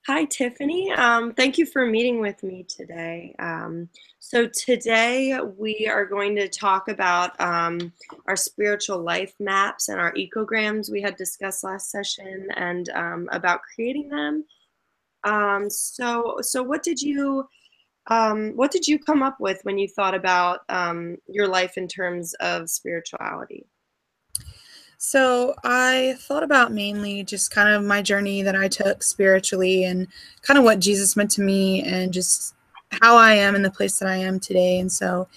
Hi, Tiffany. Thank you for meeting with me today. So today we are going to talk about our spiritual life maps and our ecograms we had discussed last session, and about creating them. So what did you come up with when you thought about your life in terms of spirituality? So I thought about mainly just kind of my journey that I took spiritually and kind of what Jesus meant to me and just how I am in the place that I am today. And so,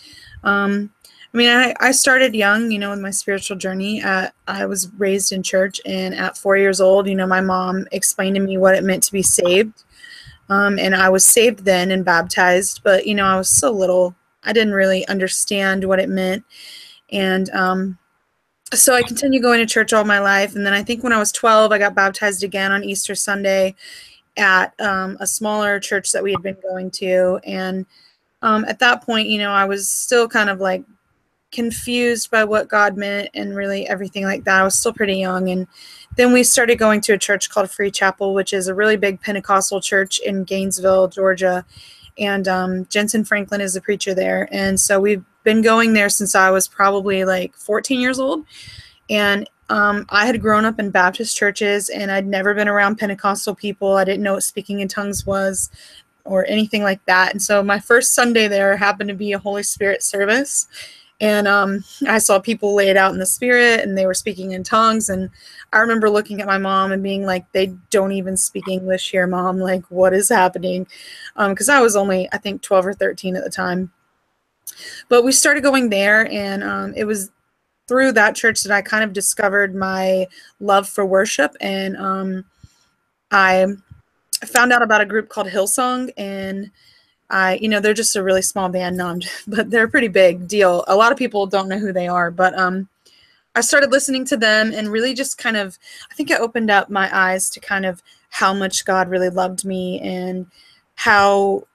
I started young, with my spiritual journey. I was raised in church, and at 4 years old, my mom explained to me what it meant to be saved. And I was saved then and baptized, but, I was so little. I didn't really understand what it meant. And, so I continued going to church all my life. And then I think when I was 12, I got baptized again on Easter Sunday at a smaller church that we had been going to. And at that point, I was still kind of like confused by what God meant and really everything like that. I was still pretty young. And then we started going to a church called Free Chapel, which is a really big Pentecostal church in Gainesville, Georgia. And Jensen Franklin is the preacher there. And so we've been going there since I was probably like 14 years old. And I had grown up in Baptist churches, and I'd never been around Pentecostal people. I didn't know what speaking in tongues was or anything like that. And so my first Sunday there happened to be a Holy Spirit service. And I saw people laid out in the Spirit, and they were speaking in tongues. And I remember looking at my mom and being like, they don't even speak English here, Mom. Like, what is happening? Because I was only, I think, 12 or 13 at the time. But we started going there, and it was through that church that I kind of discovered my love for worship. And I found out about a group called Hillsong, and they're just a really small band, but they're a pretty big deal. A lot of people don't know who they are, but I started listening to them and really just kind of, I think it opened up my eyes to kind of how much God really loved me and how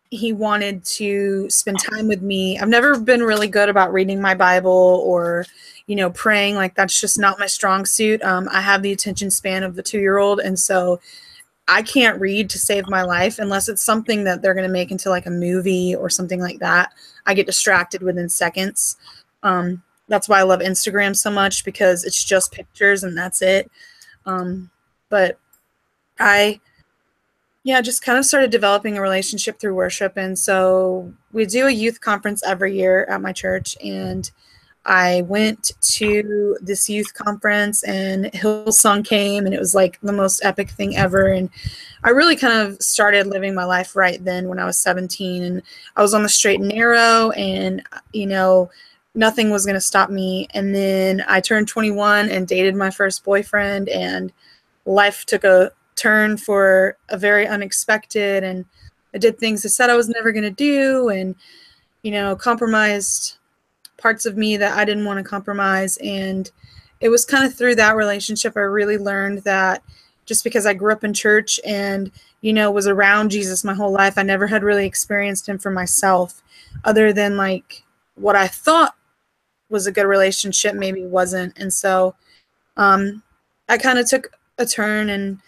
he wanted to spend time with me. I've never been really good about reading my Bible or, praying. Like, that's just not my strong suit. I have the attention span of the 2-year-old. And so I can't read to save my life unless it's something that they're going to make into like a movie or something like that. I get distracted within seconds. That's why I love Instagram so much, because it's just pictures and that's it. But I just kind of started developing a relationship through worship. And so we do a youth conference every year at my church. And I went to this youth conference, and Hillsong came, and it was like the most epic thing ever. And I really kind of started living my life right then when I was 17. And I was on the straight and narrow, and, nothing was going to stop me. And then I turned 21 and dated my first boyfriend, and life took a turn for a very unexpected, and I did things I said I was never going to do, and compromised parts of me that I didn't want to compromise. And it was kind of through that relationship I really learned that just because I grew up in church and was around Jesus my whole life, I never had really experienced him for myself, other than like what I thought was a good relationship maybe wasn't. And so I kind of took a turn, and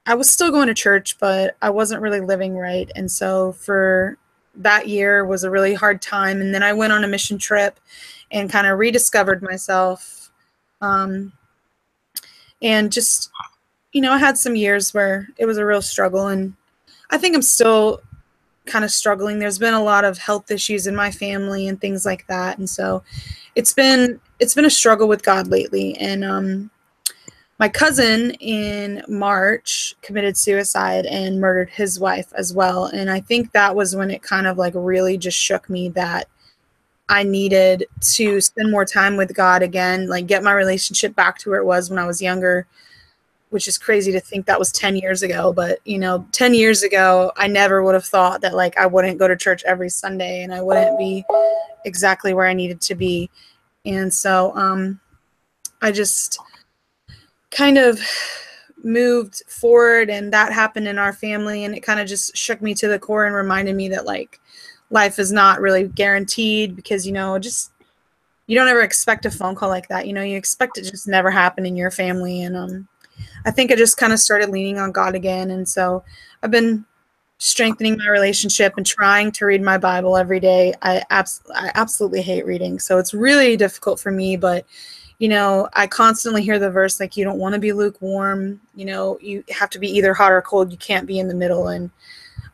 I was still going to church, but I wasn't really living right. And so for that year was a really hard time. And then I went on a mission trip and kind of rediscovered myself. And just, I had some years where it was a real struggle. And I think I'm still kind of struggling. There's been a lot of health issues in my family and things like that. And so it's been a struggle with God lately. And my cousin in March committed suicide and murdered his wife as well. And I think that was when it kind of like really just shook me that I needed to spend more time with God again, like get my relationship back to where it was when I was younger, which is crazy to think that was 10 years ago. But, 10 years ago, I never would have thought that like I wouldn't go to church every Sunday and I wouldn't be exactly where I needed to be. And so I just kind of moved forward, and that happened in our family, and it kind of just shook me to the core and reminded me that like life is not really guaranteed, because just you don't ever expect a phone call like that. You expect it to just never happen in your family. And I think I just kind of started leaning on God again. And so I've been strengthening my relationship and trying to read my Bible every day. I absolutely hate reading. So it's really difficult for me, but I constantly hear the verse, like, you don't want to be lukewarm. You have to be either hot or cold. You can't be in the middle. And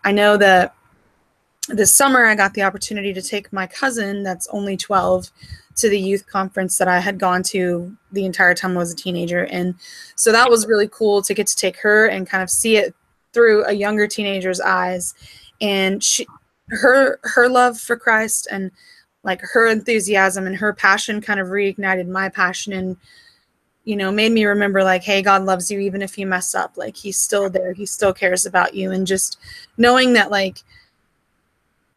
I know that this summer I got the opportunity to take my cousin, that's only 12, to the youth conference that I had gone to the entire time I was a teenager. And so that was really cool to get to take her and kind of see it through a younger teenager's eyes. And her love for Christ and like her enthusiasm and her passion kind of reignited my passion and made me remember, like, hey, God loves you even if you mess up. Like, he's still there. He still cares about you. And just knowing that, like,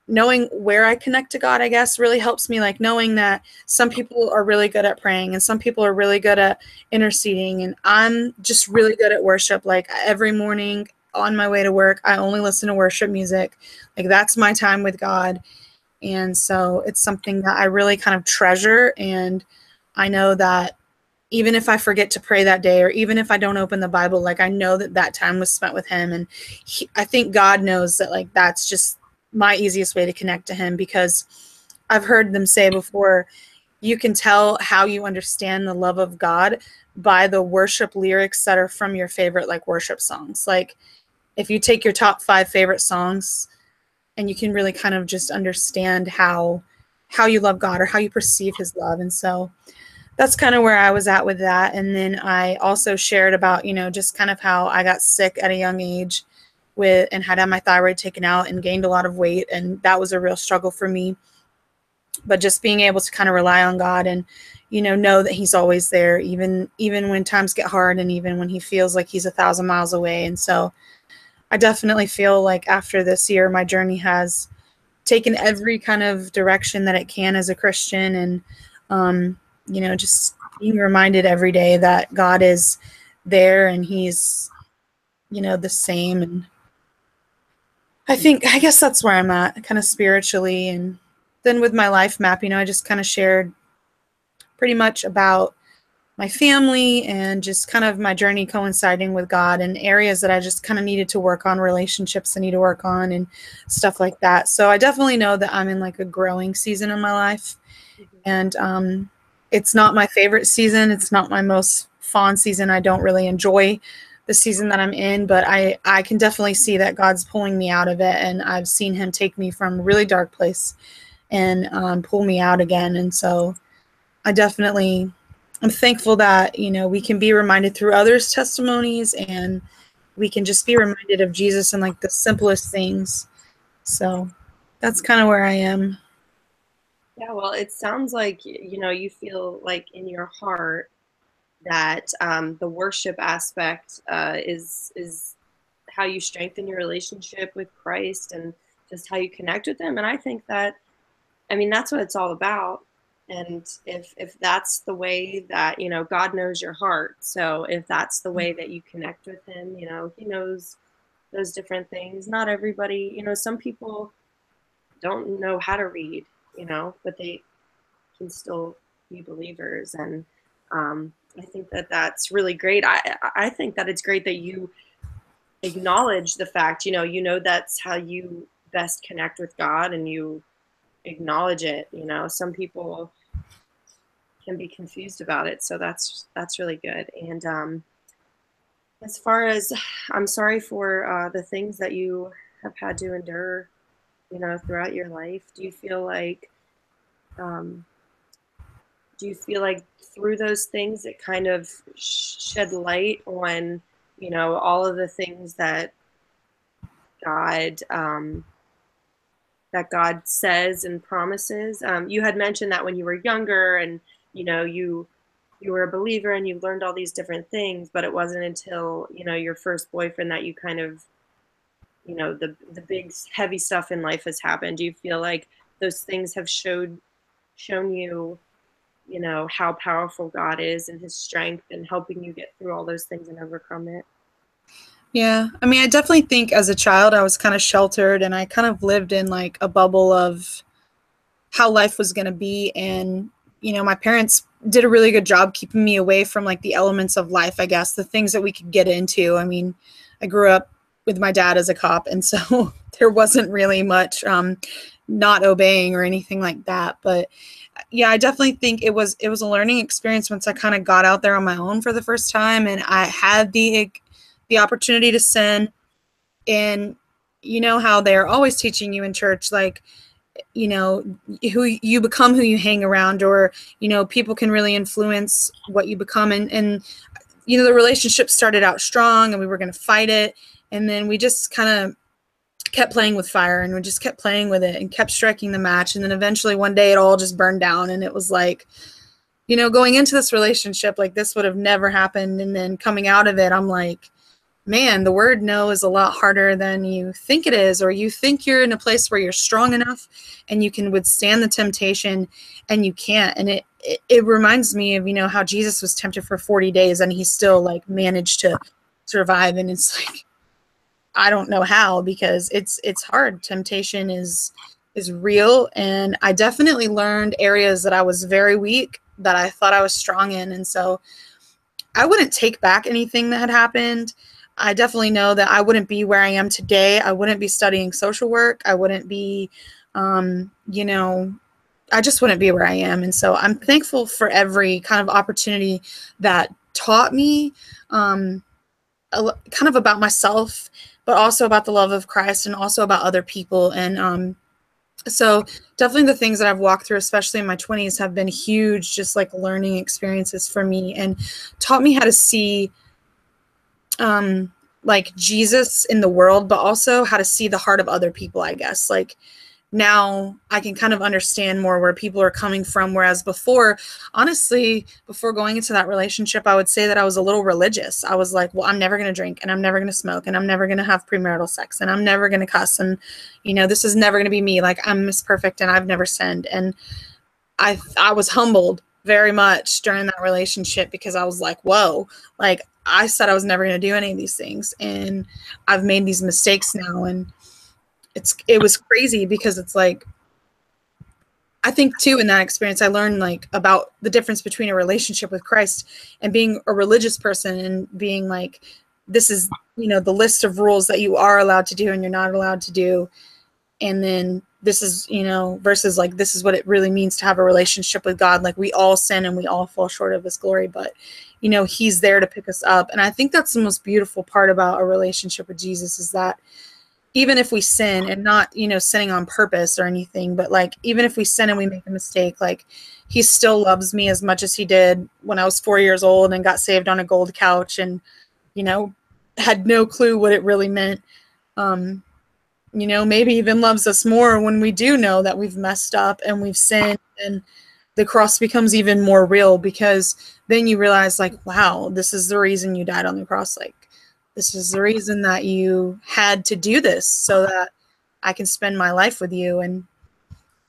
knowing where I connect to God, I guess, really helps me. Like, knowing that some people are really good at praying and some people are really good at interceding. And I'm just really good at worship. Like, every morning on my way to work, I only listen to worship music. Like, that's my time with God. And so it's something that I really kind of treasure. And I know that even if I forget to pray that day, or even if I don't open the Bible, like, I know that that time was spent with him. And I think God knows that, like, that's just my easiest way to connect to him, because I've heard them say before, you can tell how you understand the love of God by the worship lyrics that are from your favorite, like, worship songs. Like, if you take your top 5 favorite songs, and you can really kind of just understand how you love God or how you perceive his love. And so that's kind of where I was at with that. And then I also shared about, just kind of how I got sick at a young age and had my thyroid taken out and gained a lot of weight. And that was a real struggle for me. But just being able to kind of rely on God and, know that he's always there, even when times get hard and even when he feels like he's 1,000 miles away. And so I definitely feel like after this year, my journey has taken every kind of direction that it can as a Christian. And, just being reminded every day that God is there and he's, the same. And I guess that's where I'm at, kind of spiritually. And then with my life map, I just kind of shared pretty much about my family and just kind of my journey coinciding with God and areas that I just kind of needed to work on, relationships I need to work on and stuff like that. So I definitely know that I'm in, like, a growing season in my life. And it's not my favorite season. It's not my most fun season. I don't really enjoy the season that I'm in, but I can definitely see that God's pulling me out of it. And I've seen him take me from a really dark place and pull me out again. And so I'm thankful that, we can be reminded through others' testimonies, and we can just be reminded of Jesus in, like, the simplest things. So that's kind of where I am. Yeah, well, it sounds like, you feel like in your heart that the worship aspect is how you strengthen your relationship with Christ and just how you connect with him. And I think that, that's what it's all about. And if that's the way that, God knows your heart. So if that's the way that you connect with him, he knows those different things. Not everybody, some people don't know how to read, but they can still be believers. And I think that that's really great. I think that it's great that you acknowledge the fact, that's how you best connect with God, and you acknowledge it. Some people can be confused about it, so that's really good. And as far as, I'm sorry for the things that you have had to endure, throughout your life. Do you feel like through those things it kind of shed light on, all of the things that God says and promises? You had mentioned that when you were younger, and you were a believer and you learned all these different things, but it wasn't until your first boyfriend that you kind of, the big heavy stuff in life has happened. Do you feel like those things have shown you, how powerful God is and his strength and helping you get through all those things and overcome it? Yeah. I definitely think as a child I was kind of sheltered, and I kind of lived in, like, a bubble of how life was going to be. And my parents did a really good job keeping me away from like the elements of life, I guess, the things that we could get into. I mean, I grew up with my dad as a cop, and so there wasn't really much not obeying or anything like that. But yeah, I definitely think it was a learning experience once I kind of got out there on my own for the first time, and I had the opportunity to sin. And you know how they're always teaching you in church, like, who you become, who you hang around, or people can really influence what you become. And the relationship started out strong and we were going to fight it, and then we just kind of kept playing with fire, and we just kept playing with it and kept striking the match, and then eventually one day it all just burned down. And it was like, going into this relationship, like, this would have never happened, and then coming out of it, I'm like, man, the word no is a lot harder than you think it is, or you think you're in a place where you're strong enough and you can withstand the temptation, and you can't. And it reminds me of, how Jesus was tempted for 40 days and he still like managed to survive. And it's like, I don't know how, because it's hard. Temptation is real. And I definitely learned areas that I was very weak that I thought I was strong in. And so I wouldn't take back anything that had happened. I definitely know that I wouldn't be where I am today. I wouldn't be studying social work. I wouldn't be, I just wouldn't be where I am. And so I'm thankful for every kind of opportunity that taught me kind of about myself, but also about the love of Christ, and also about other people. And so definitely the things that I've walked through, especially in my 20s, have been huge, just like learning experiences for me, and taught me how to see like Jesus in the world, but also how to see the heart of other people, I guess. Like, now I can kind of understand more where people are coming from. Whereas before, honestly, before going into that relationship, I would say that I was a little religious. I was like, well, I'm never going to drink, and I'm never going to smoke, and I'm never going to have premarital sex, and I'm never going to cuss. And, this is never going to be me. Like, I'm Miss Perfect and I've never sinned. And I was humbled very much during that relationship, because I was like, whoa, like, I said I was never going to do any of these things, and I've made these mistakes now. And it was crazy, because it's like, I think too, in that experience, I learned like about the difference between a relationship with Christ and being a religious person, and being like, this is, the list of rules that you are allowed to do and you're not allowed to do. And then this is, versus like, this is what it really means to have a relationship with God. Like, we all sin and we all fall short of his glory, but he's there to pick us up. And I think that's the most beautiful part about a relationship with Jesus, is that even if we sin, and not, sinning on purpose or anything, but like, even if we sin and we make a mistake, like, he still loves me as much as he did when I was 4 years old and got saved on a gold couch, and, had no clue what it really meant. Maybe even loves us more when we do know that we've messed up and we've sinned, and the cross becomes even more real, because then you realize, like, wow, this is the reason you died on the cross. Like, this is the reason that you had to do this, so that I can spend my life with you. And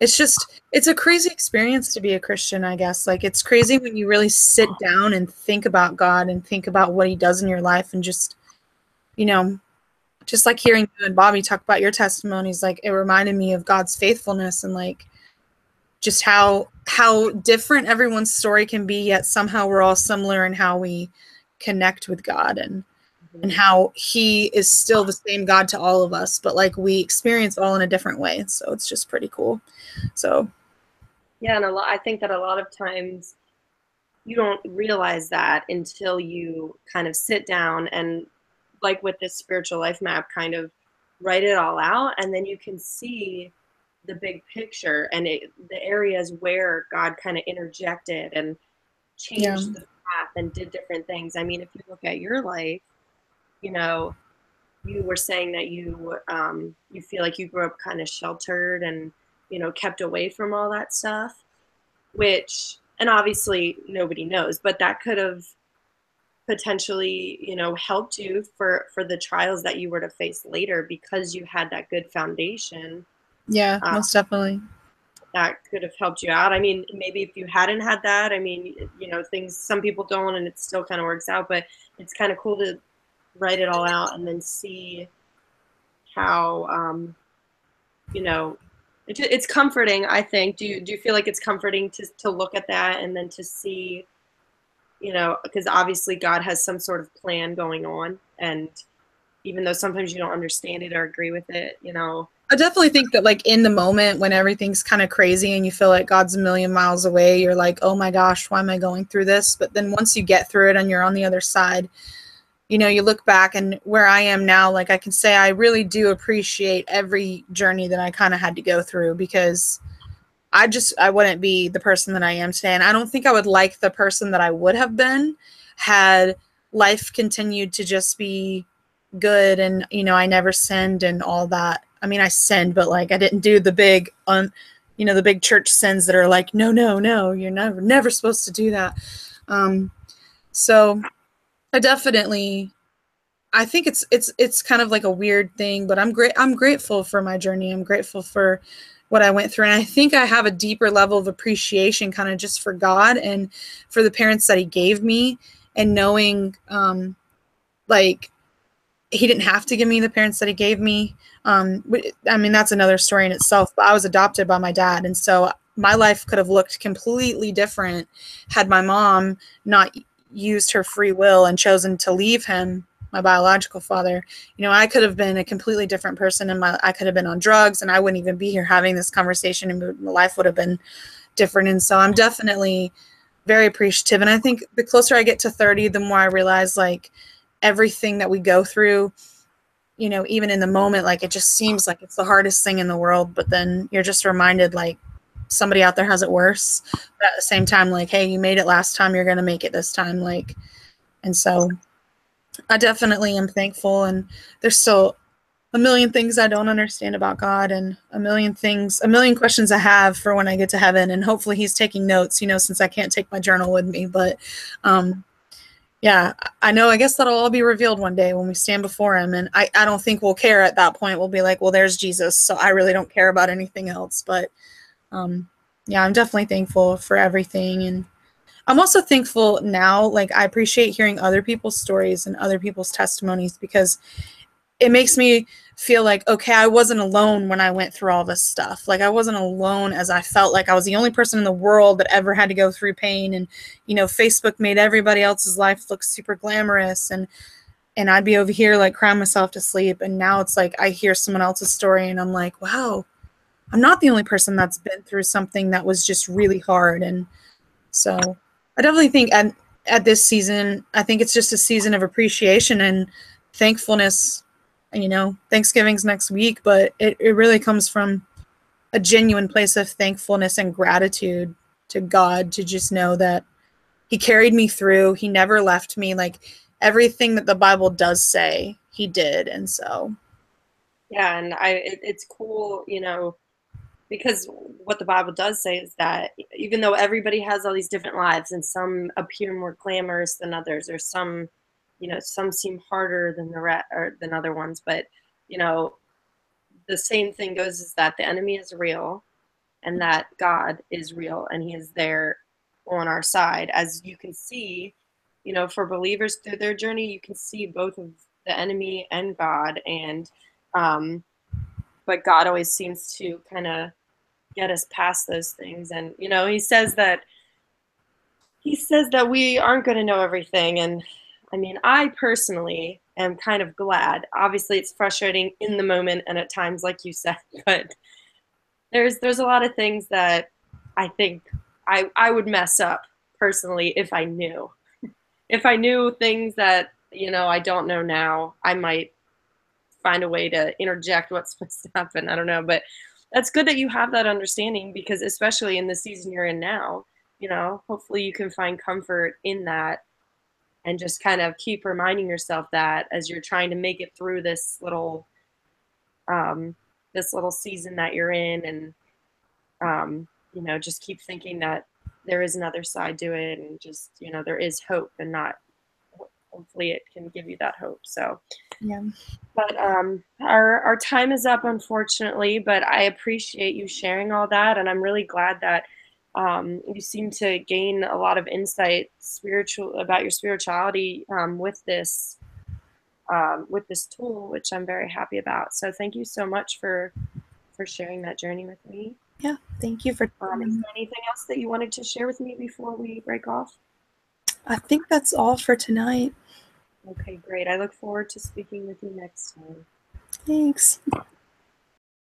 it's a crazy experience to be a Christian, I guess. Like, it's crazy when you really sit down and think about God and think about what he does in your life, and just, just like hearing you and Bobby talk about your testimonies, like, it reminded me of God's faithfulness, and like, just how different everyone's story can be, yet somehow we're all similar in how we connect with God, and how he is still the same God to all of us, but like, we experience all in a different way. So it's just pretty cool. So yeah, and I think that a lot of times you don't realize that until you kind of sit down and, like with this spiritual life map, kind of write it all out, and then you can see the big picture, and the areas where God kind of interjected and changed the path and did different things. I mean, if you look at your life, you were saying that you feel like you grew up kind of sheltered and kept away from all that stuff, which, and obviously nobody knows, but that could have potentially helped you for the trials that you were to face later, because you had that good foundation. Yeah, most definitely. That could have helped you out. I mean, maybe if you hadn't had that, I mean, things, some people don't, and it still kind of works out, but it's kind of cool to write it all out and then see how It's comforting, I think. Do you feel like it's comforting to look at that and then to see, because obviously God has some sort of plan going on, and even though sometimes you don't understand it or agree with it. I definitely think that like in the moment when everything's kind of crazy and you feel like God's a million miles away, you're like, oh my gosh, why am I going through this? But then once you get through it and you're on the other side, you look back, and where I am now, like I can say I really do appreciate every journey that I kind of had to go through, because I wouldn't be the person that I am today. And I don't think I would like the person that I would have been had life continued to just be good, and I never sinned and all that. I mean, I sinned, but like I didn't do the big the big church sins that are like, no, no, no, you're never supposed to do that. So I definitely, I think it's kind of like a weird thing, but I'm grateful for my journey. I'm grateful for what I went through, and I think I have a deeper level of appreciation kind of just for God and for the parents that he gave me, and knowing like he didn't have to give me the parents that he gave me. I mean, that's another story in itself, but I was adopted by my dad, and so my life could have looked completely different had my mom not used her free will and chosen to leave him, my biological father. I could have been a completely different person, and I could have been on drugs, and I wouldn't even be here having this conversation, and my life would have been different. And so I'm definitely very appreciative. And I think the closer I get to 30, the more I realize like everything that we go through, even in the moment, like it just seems like it's the hardest thing in the world, but then you're just reminded like somebody out there has it worse. But at the same time, like, hey, you made it last time, you're going to make it this time. Like, and so I definitely am thankful. And there's still a million things I don't understand about God, and a million questions I have for when I get to heaven. And hopefully he's taking notes, since I can't take my journal with me. But yeah, I know. I guess that'll all be revealed one day when we stand before him. And I don't think we'll care at that point. We'll be like, well, there's Jesus, so I really don't care about anything else. But yeah, I'm definitely thankful for everything. And I'm also thankful now, like I appreciate hearing other people's stories and other people's testimonies, because it makes me feel like, okay, I wasn't alone when I went through all this stuff. Like I wasn't alone, as I felt like I was the only person in the world that ever had to go through pain. And, Facebook made everybody else's life look super glamorous, and I'd be over here like crying myself to sleep. And now it's like I hear someone else's story and I'm like, wow, I'm not the only person that's been through something that was just really hard. And so I definitely think at this season, I think it's just a season of appreciation and thankfulness. Thanksgiving's next week, but it really comes from a genuine place of thankfulness and gratitude to God, to just know that he carried me through. He never left me. Like everything that the Bible does say, he did. And so, Yeah, and it's cool, because what the Bible does say is that even though everybody has all these different lives and some appear more glamorous than others, or some seem harder than or than other ones, but you know, the same thing goes, is that the enemy is real and that God is real and he is there on our side. As you can see, for believers through their journey, you can see both of the enemy and God, and but God always seems to kind of get us past those things. And he says that we aren't going to know everything. And I mean, I personally am kind of glad. Obviously it's frustrating in the moment and at times, like you said, but there's a lot of things that I think I would mess up personally if I knew things that I don't know now. I might find a way to interject what's supposed to happen. I don't know, but that's good that you have that understanding, because especially in the season you're in now, hopefully you can find comfort in that and just kind of keep reminding yourself that as you're trying to make it through um, this little season that you're in. And just keep thinking that there is another side to it, and just there is hope, and not hopefully it can give you that hope. So yeah. but our time is up, unfortunately, but I appreciate you sharing all that, and I'm really glad that you seem to gain a lot of insight about your spirituality with this tool, which I'm very happy about. So thank you so much for for sharing that journey with me. Yeah, thank you for Is there anything else that you wanted to share with me before we break off? I think that's all for tonight. Okay, great. I look forward to speaking with you next time. Thanks.